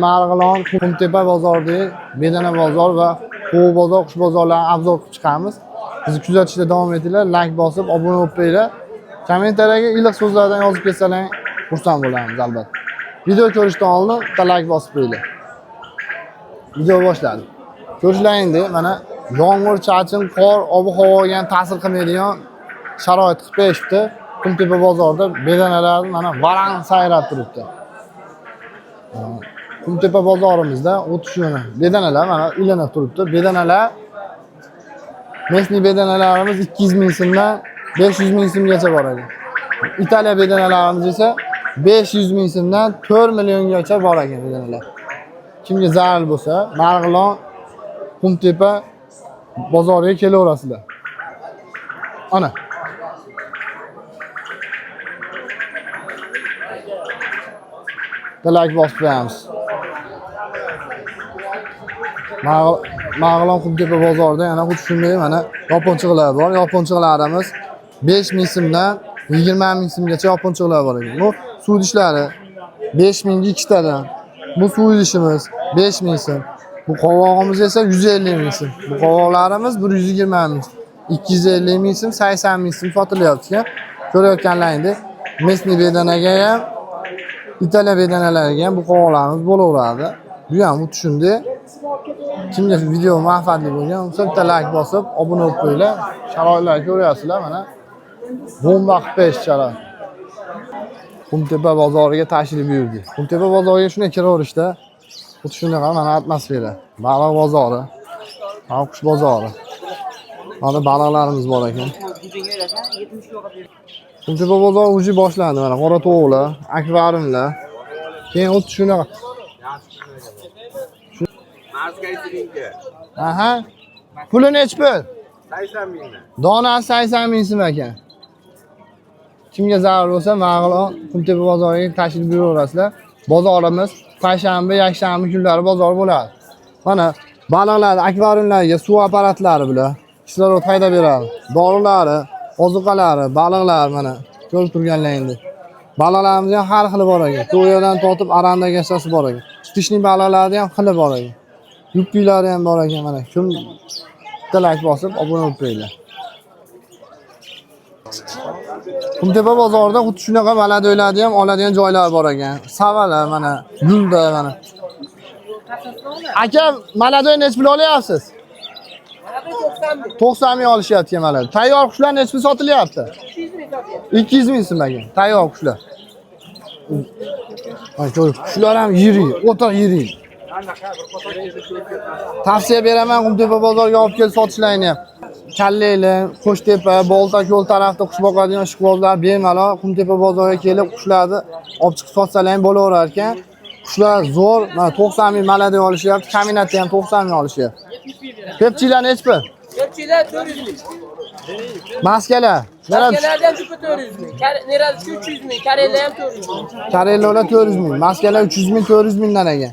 Marg'ilon, Qumtepa bozoridagi Bedana bozor va Qo'g'u bozor, Qush bozorlarini obzor qilib chiqamiz. Bizni kuzatishda davom etinglar, like bosib, obuna bo'lib qo'yinglar. Kommentariyaga iliq so'zlardan yozib ketsalar, xursand bo'lamiz albatta. Video ko'rishdan oldin bitta like bosib qo'yinglar. Video boshladik. Ko'rishlaringda mana yomg'ir, chachin, qor, ob-havoga ham ta'sir qilmaydigan sharoit qilib berishibdi. Qumtepa bozorida bedanalar mana varang sayrab turibdi. Qumtepa bozorimizda o'tishini bedanalar mana ilinib turibdi. Bedanalar mesni bedanalarimiz 200 ming so'mdan 500 ming so'mgacha bor ekan. Italiya bedanalarimiz esa 500 ming so'mdan 4 milliongacha bor ekan bedanalar. Kimga zarur bo'lsa, Marg'ilon, Qumtepa bozoriga kelaverasizlar. Ana. Like bosib qo'yamiz. Marg'ilon Qumtepa bozorida yana xuddi shunday mana yoponchiqlar bor. Yoponchiqlarimiz 5 ming so'mdan 20 ming so'mgacha yoponchiqlar bor ekan. Bu suv idishlari 5 mingga ikkitadan. Bu suv idishimiz 5 ming so'm. Bu qovog'imiz esa 150 ming so'm. Bu qovoqlarimiz 120 ming. 250 ming so'm, 80 ming so'm sotilyapti. Ko'rayotganlaringdek, mesni bedanaga ham Italiya bedanalariga ham bu qovoqlarimiz bo'laveradi. Bu ham tushundik. Kimga video manfaatli bo'lgan bo'lsa, bitta like bosib, obuna bo'lib qo'yinglar. Sharoitlarni ko'ryapsizlar mana. Bomba qilib berishchalar. Qumtepa bozoriga tashrif buyurdik. Qumtepa bozoriga shunday kiraverishda, xuddi shunaqa mana atmosfera. Baliq bozori, qush bozori. Mana baliqlarimiz bor ekan. Qumtepa bozori uji boshlandi mana qora tovuqlar, akvariumlar. Keyin xuddi shunaqa. Aha. Puli nechi pul? 80 mingdan. Donasi 80 ming so'm ekan. Kimga zarur bo'lsa, Marg'ilon Qumtepa bozoriga tashrif buyuraverasizlar. Bozorimiz payshanba, yakshanba kunlari bozor bo'ladi. Mana baliqlar, akvariumlarga suv apparatlari bilan kislorod haydab beradi. Dorilari, ozuqalari, baliqlar mana ko'rib turganlaringdek. Baliqlarimiz ham har xili bor ekan. To'yadan tortib arandagacha bor ekan. Tutishning baliqlari ham xili bor ekan. Yuppilari ham bor ekan mana. Kim like bosib obuna bo'lib qo'yinglar. Qumtepa bozorida xuddi shunaqa maladoylarni ham oladigan joylar bor ekan. Savalar mana, gulda mana. Aka, maladoy nechi pul olyapsiz? 90 ming olishyapti maladoy. Tayyor qushlar nechi pul sotilyapti? 200 ming so'm ekan. Tayyor qushlar. Qushlar ham yirik, o'ta yirik. Tavsiya beraman Qumtepa bozoriga olib kelib sotishlaringni ham. Kallanglar, Qo'shtepa, Boltako'l tarafda qush boqadigan ishqibozlar bemalol Qumtepa bozoriga kelib qushlarni olib chiqib sotsalar ham bo'laverar ekan. Qushlar zo'r, mana 90 ming maladoy olishyapti, kaminatni ham 90 ming olishyapti. Pepchilar nechi pul? Pepchilar 400 ming. Maskalar. Maskalardan ham 400 ming. Nerasi 300 ming, karelar ham 400 ming. Karelar 400 ming, maskalar 300 ming, 400 mingdan ekan.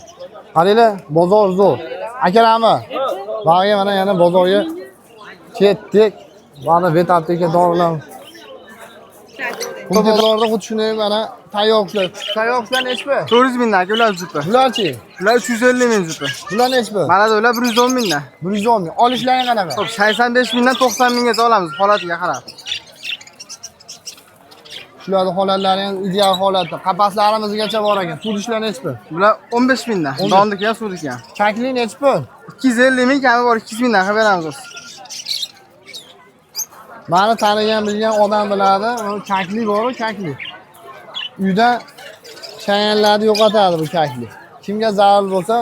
Qaranglar, bozor zo'r. Akalarmi? Bag'ga mana yana bozorga ketdik. Mana betapteka dorilar. Bu bozorda xuddi shunday mana tayyor qushlar. Tayyor qushlar nechi pul? 400 mingdan aka ular jupi. Bularchi? Ular 350 ming jupi. Bular nechi pul? Mana ular 110 mingdan. 110 ming. Olishlaring qanaqa? Xo'p, 85 mingdan 90 minggacha olamiz holatiga qarab. Shularning holatlari ham ideal holatda. Qapaslarimizgacha bor ekan. Sudishlar nechi pul? Bular 15 mingdan. Dondiki ham, sudiki ham. Chakli nechi pul? 250 ming kami bor, 200 mingdan qilib beramiz. Mani tanigan bilgan odam biladi, chakli bor-ku, chakli. Uyda chayanlarni yo'qotadi bu chakli. Kimga zarur bo'lsa,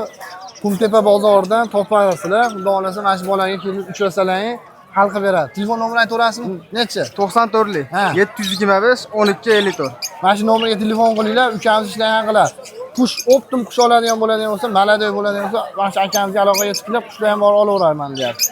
Qumtepa bozoridan topasizlar. Xudo xolasa mana shu bolaga kelib uchrasalaring, hal qilib beradi. Telefon nomerini aytaverasizmi? Nechi? 94lik 725 12 54. Mana shu nomerga telefon qilinglar, ukamiz ishlagan qiladi. Qush optim qush oladigan bo'ladigan bo'lsa, maladoy bo'ladigan bo'lsa, mana shu akamizga aloqaga chiqib, qushlar ham bor olaverarman deyapti.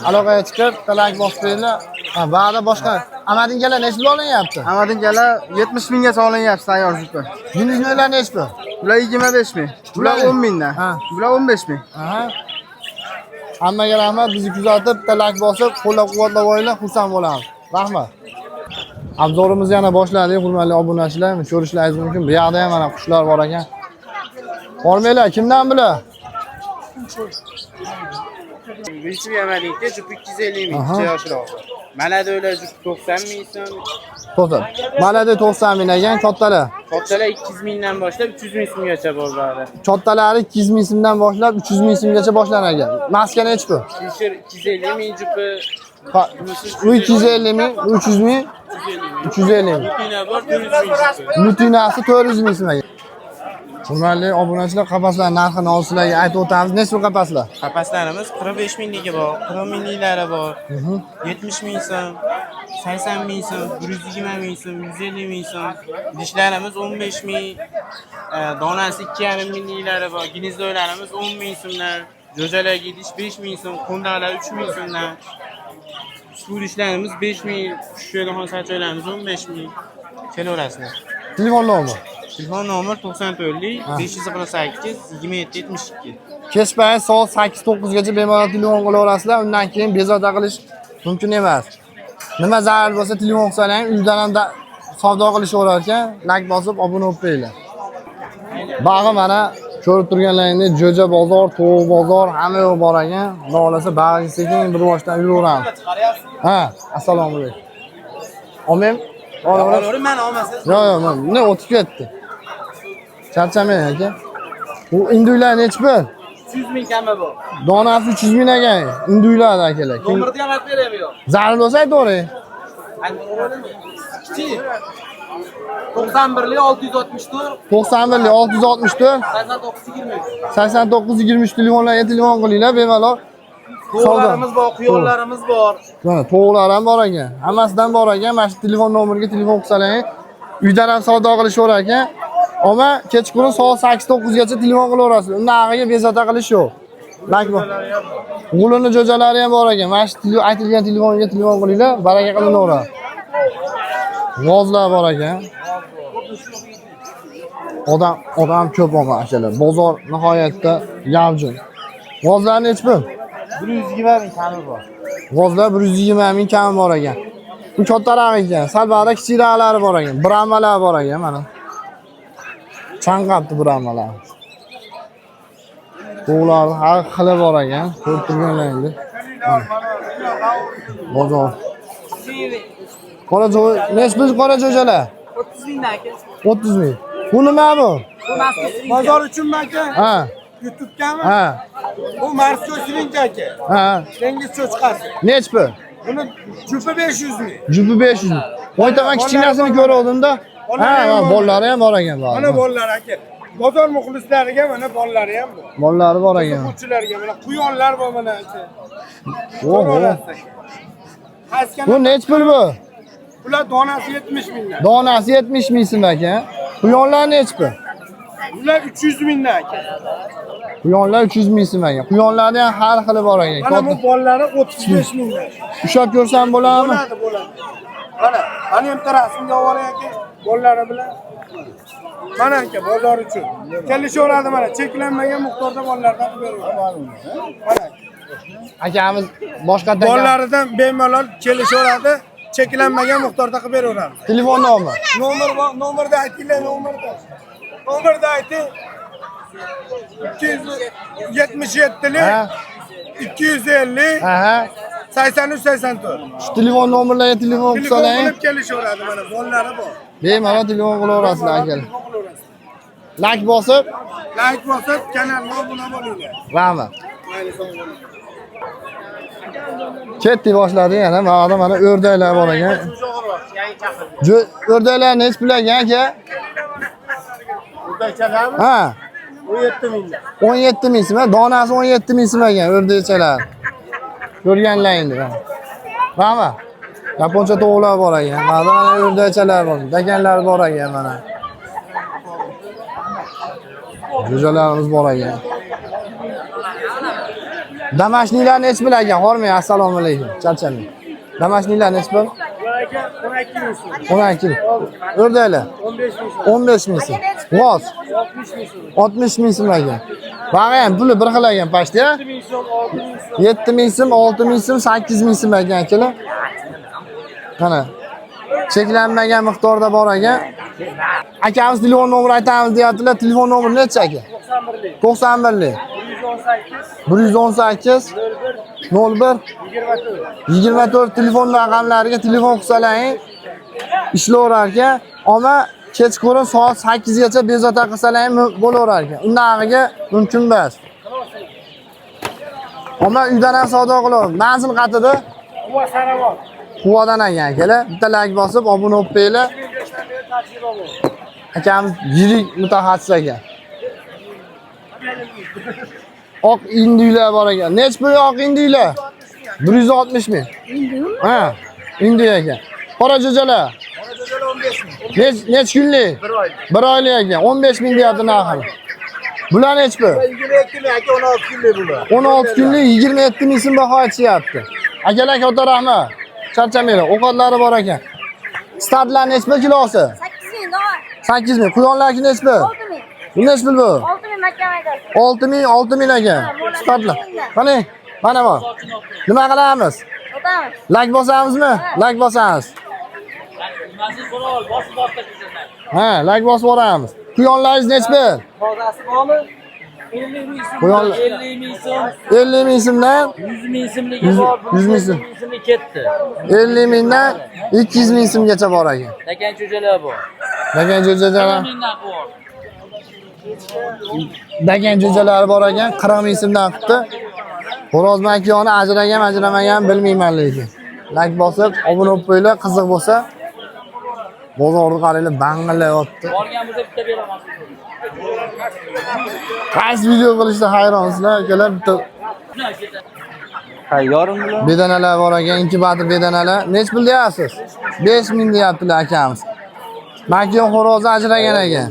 Aloqaga chiqib, talak bosib qo'yinglar. Ha, ba'da boshqa amadingalar nechi pul olinyapti? Amadingalar 70 minggacha olinyapti tayyor jupi. Yunizlar nechi pul? Bular 25 ming. Bular 10 mingdan. Bular 15 ming. Aha. Hammaga rahmat, bizni kuzatib, talak bosib, qo'llab-quvvatlab qo'yinglar, xursand bo'lamiz. Rahmat. Obzorimizni yana boshladik, hurmatli obunachilar. Ko'rishlaringiz mumkin. Bu yoqda ham mana qushlar bor ekan. Hormanglar, kimdan bular? Birisi Yamanlikda jup 250 ming, 2 yoshroq. Mana da ular jup 90 ming so'm. To'xtat. Malada 90 ming ekan, kattalar. Kattalar 200 mingdan boshlab 300 ming so'mgacha bor bari. Kattalari 200 ming so'mdan boshlab 300 ming so'mgacha boshlangan. Maska nechi bu? T-shirt 250 ming jupi. Bu 250 ming, 300 ming, 350 ming. Lutina bor 400 ming jupi. Lutinasi 400 ming so'mga. Hurmatli obunachilar, qafaslar narxini sizlarga aytib o'tamiz. Necha qafaslar? Qapaslarimiz 45 mingligi bor, 40 mingliklari bor. 70 ming so'm, 80 ming so'm, 120 ming so'm, 150 ming so'm. Idishlarimiz 15 ming, donasi 2,5 mingliklari bor. Ginizdoylarimiz 10 ming so'mdan, jo'jalarga idish 5 ming so'm, qo'ndaqlar 3 ming so'mdan. Ushbu idishlarimiz 5 ming, shunaqa sachoylarimiz 15 ming. Kelaverasizlar. Telefon nomeri. Telefon nomeri 94 508 27 72. Kechpay soat 8-9 gacha bemalol telefon qilaverasizlar. Undan keyin bezovta qilish mumkin emas. Nima zarur bo'lsa telefon qilsang, uydan ham savdo qilishaverar ekan, like bosib obuna bo'lib qo'yinglar. Bag'i mana ko'rib turganlaringdek jo'ja bozor, tovuq bozor hamma yoq bor ekan. Xudo xolasa bag'i sekin bir boshdan yuraveramiz. Ha, assalomu alaykum. Omem? Men olmasa. Yo'q, ne o'tib ketdi. Charchamang aka. Bu induylar nechi pul? 100 ming kami bor. Donasi 300 ming ekan. Induylar akalar. Nomerni ham aytib beraymi yo'q? Zarur bo'lsa aytavering. 91'li 664 91 664 89 23. 89 23 telefonlarga telefon qilinglar bemalol. To'g'larimiz bor, quyonlarimiz bor. Mana to'g'lar ham bor ekan. Hammasidan bor ekan. Mana shu telefon nomeriga telefon qilsalaring, uydan ham savdo qilishaverar ekan. Ammo kechqurun soat 8-9 gacha telefon qilaverasiz. Undan ag'iga bezovta qilish yo'q. Like bor. G'ulini jo'jalari ham bor ekan. Mana shu aytilgan telefonga telefon qilinglar, baraka qilinaveradi. G'ozlar bor ekan. Odam ko'p bo'lgan akalar. Bozor nihoyatda gavjum. G'ozlar nechi pul? 120 ming kami bor. G'ozlar 120 ming kami bor ekan. Bu kattaroq ekan. Sal bag'da kichikroqlari bor ekan. Brahmalar bor ekan mana. Chanqabdi brahmalar. To'g'lar har xili bor ekan. Ko'rib turganlaringdek. Bozor. Qora jo'ja, nechi pul qora jo'jalar? 30 mingdan aka. 30 ming. Bu nima bu? Bu Moskva Bozor uchunmi aka? Ha, YouTube'gami? ha, Bu Marsko silinka aka. ha. Dengiz cho'chqasi. Nechi pul? Buni jupi 500 ming. Jupi 500 ming. Qo'ytaman kichkinasini ko'ruvdim-da. Ha, bolalari ham bor ekan bor. Mana bolalar aka. Bozor muxlislariga mana bolalari ham bor. Bolalari bor ekan. O'quvchilarga mana quyonlar bor mana aka. Oho. Bu nechi pul bu? Ular donasi 70 mingdan. Donasi 70 ming so'm ekan. Quyonlar nechi pul? Ular 300 mingdan aka. Quyonlar 300 ming so'm ekan. Quyonlarda ham har xili bor ekan. Mana bu bolalari 35 mingdan. Ushlab ko'rsam bo'ladimi? Bo'ladi. Mana ham tarafimga oling aka. Bolalari bilan. Mana aka bozor uchun. Kelishaveradi mana cheklanmagan miqdorda bolalardan beraveradi. Mana Akamiz boshqatdan bolalaridan bemalol kelishaveradi. Cheklanmagan miqdorda qilib beraveramiz. telefon nomeri. Nomer bor, nomerda aytinglar, nomerda. Nomerda ayting. 277 Ha, 250 ha. 83 84. Shu telefon nomerlarga telefon Telefon qilsalaring, qilib kelishaveradi mana bolalari bor. bemalol telefon qilaverasizlar akalar. Like bosib, Like bosib, kanalga obuna bo'linglar. rahmat. Mayli, sog' bo'ling. Ketdi boshladi yana. Mana o'rdaklar bor ekan. O'rdaklar nechi pul ekan aka? O'rdakchalarmi? Ha, 17 mingdan. 17 ming so'm. Donasi 17 ming so'm ekan o'rdakchalar. Ko'rganlaringni. Rahmat. Yaponcha tovuqlar bor ekan. Mana o'rdakchalar bor. Dakanlar bor ekan mana. Jo'jalarimiz bor ekan. Damashnilar nechi pul ekan? Hormang, assalomu alaykum. Charchamang. Damashnilar nechi pul? 12 ming so'm. 12 ming. O'rdaklar 15 ming so'm. 15 ming so'm. G'oz 60 ming so'm. 60 ming so'm ekan. Bag'i ham puli bir xil ekan pashti, ya. 7 ming so'm, 6 ming so'm. 7 ming so'm, 6 ming so'm, 8 ming so'm ekan akalar. Qani. Cheklanmagan miqdorda bor ekan. Akamiz telefon nomeri aytamiz deyaptilar. Telefon nomeri nechi aka? 91lik 118 01 24 telefon raqamlariga telefon qilsalaring ishlaverar ekan. Ammo kechqurun soat 8 gacha bezovta qilsalaring bo'laverar ekan. Undag'iga mumkin emas. Ammo uydan ham savdo qilaman. Manzil qatida Quvadan ekan akalar. Bitta like bosib obuna bo'lib qo'yinglar. Akamiz yirik mutaxassis ekan. Oq indiylar bor ekan. Nech pul oq indiylar? 160 ming. Ha, indiy ekan. Qora jo'jalar. 15 ming. Nech kunlik? 1 oylik ekan. 15 ming deyapti narxini. Bular nech pul? 27 ming aka, 16 kunlik bular. 16 kunlik 27 ming so'm baho aytishyapti. Akalar katta rahmat. Charchamanglar, ovqatlari bor ekan. Startlar nech pul kilosi? 8 ming dolar. 8 ming. Quyonlarki nech pul? 6 ming. Bu nech pul bu? 6 ming makka maydasi. 6 ming ekan. Startlar. Qani? Mana bu. Nima qilamiz? O'tamiz. Like bosamizmi? Like bosamiz. Ha, like bosib boramiz. Quyonlaringiz nech pul? Bozasi bormi? 50 ming so'm. Quyonlar 50 ming so'm. 50 ming so'mdan 100 ming so'mligi bor. 100 ming so'm. 100 ming so'mlik ketdi. 50 mingdan 200 ming so'mgacha bor ekan. Lekin cho'jalar bor. Dagan jo'jalar. Mingdan bor. Dagan jo'jalari bor ekan, 40 ming so'mdan qilibdi. Xo'roz makiyoni ajramagan bilmayman lekin. Like bosib, obuna bo'lib qo'yinglar, qiziq bo'lsa. Bozorni qaranglar, bangillayapti. Borgan bo'lsa bitta beraman. Qaysi video qilishda hayronsizlar akalar, bitta Tayyorim bilan. bedanalar bor ekan, inkubator bedanalar. Nech pul deyapsiz? 5 ming deyaptilar akamiz. Makiyon xo'rozi ajragan ekan.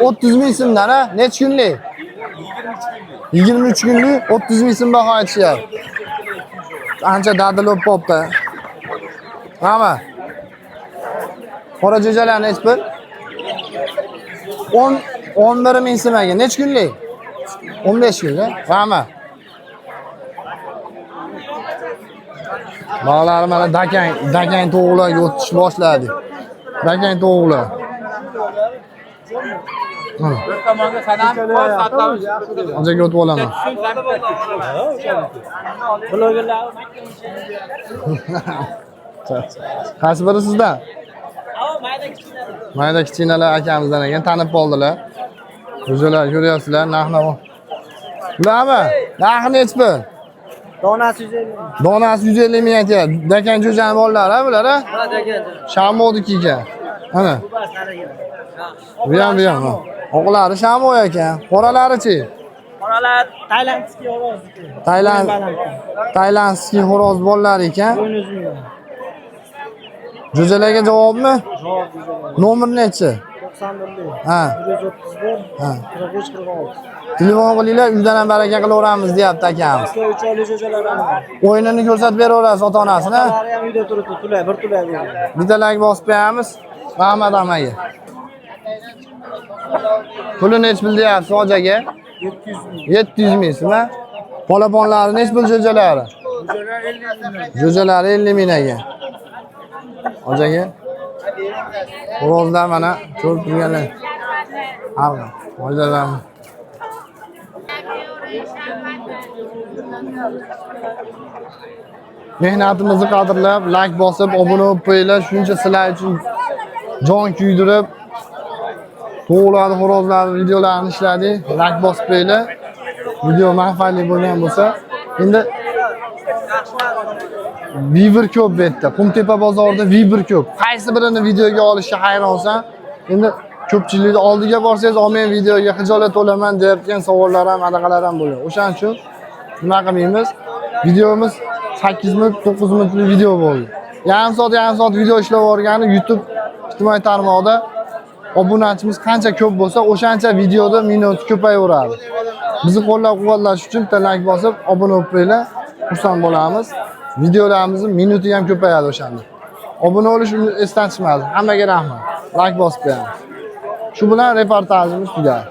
30 ming so'mdan ha? Nech kunlik? 23 kunlik 30 ming so'm baho aytishyapti. Ancha dadil bo'lib qopti. Mana. Qora jo'jalar nech pul? 11 ming so'm ekan. Nech kunlik? 15 kunlik. Mana. Bog'lari mana dakang to'g'rilarga o'tish boshladi. Dakang to'g'rilar. Bir tomonga sanam bor, satamiz. Hozirga o'tib olaman. Blogerlar Qaysi biri sizdan? mayda kichkina. Mayda kichkinalar akamizdan ekan, tanib qoldilar. O'zinglar ko'ryapsizlar, narx-navo. Bularmi? Narxi nech pul? Donasi 150 ming. Donasi 150 ming aytyapti. Dakan jo'jani bolalar ha bular ha? Ha, degan. Shamodiki ekan. Mana. Bu bas nariga. Bu ham. Oqlari shamo ekan. Qoralari-chi? Qoralar Tailandskiy xo'rozniki. Tailandskiy xo'roz bolalar ekan. Bo'yin uzunga. Jo'jalarga javobmi? Javob beradi. Nomer nechi? 91. Ha. 131. Ha. 43 46. Telefon qilinglar, uydan ham baraka qilaveramiz deyapti akamiz. 3 oylik jo'jalar ham. O'yinini ko'rsatib beraverasiz ota-onasini. Ular ham uyda turibdi, bir tulay beradi. Bitta like bosib qo'yamiz. Rahmat amaga. Puli nech pul deyapsiz hojaga? 700 ming. 700 ming so'm. Polaponlari nech pul jo'jalari? Jo'jalar 50 ming. Jo'jalari 50 ming ekan. Hojaga. Xo'rozlar mana ko'rib turganlar. Alga. Hojalar. Mehnatimizni qadrlab, like bosib, obuna bo'lib qo'yinglar. Shuncha sizlar uchun jon kuydirib to'g'riladi xo'rozlar videolarini ishladik. Like bosib qo'yinglar. Video manfaatli bo'lgan bo'lsa, endi Vibr ko'p bu yerda. Qumtepa bozorida Vibr ko'p. Qaysi birini videoga olishga hayronsan? Endi ko'pchilikni oldiga borsangiz, "Men videoga xijolat olaman" deyotgan savollar ham, adaqalar ham bo'ladi. O'shaning uchun nima qilmaymiz? Videomiz 8 minut, 9 minutlik video bo'ldi. Yarim soat video ishlab o'rganib YouTube ijtimoiy tarmoqda obunachimiz qancha ko'p bo'lsa, o'shancha videoda minut ko'payaveradi. Bizni qo'llab-quvvatlash uchun like bosib, obuna bo'lib qo'yinglar. Xursand bo'lamiz. Videolarimizning minuti ham ko'payadi o'shanda. Obuna bo'lishni esdan chiqmadi. Hammaga rahmat. Like bosib qo'yamiz. Shu bilan reportajimiz tugadi.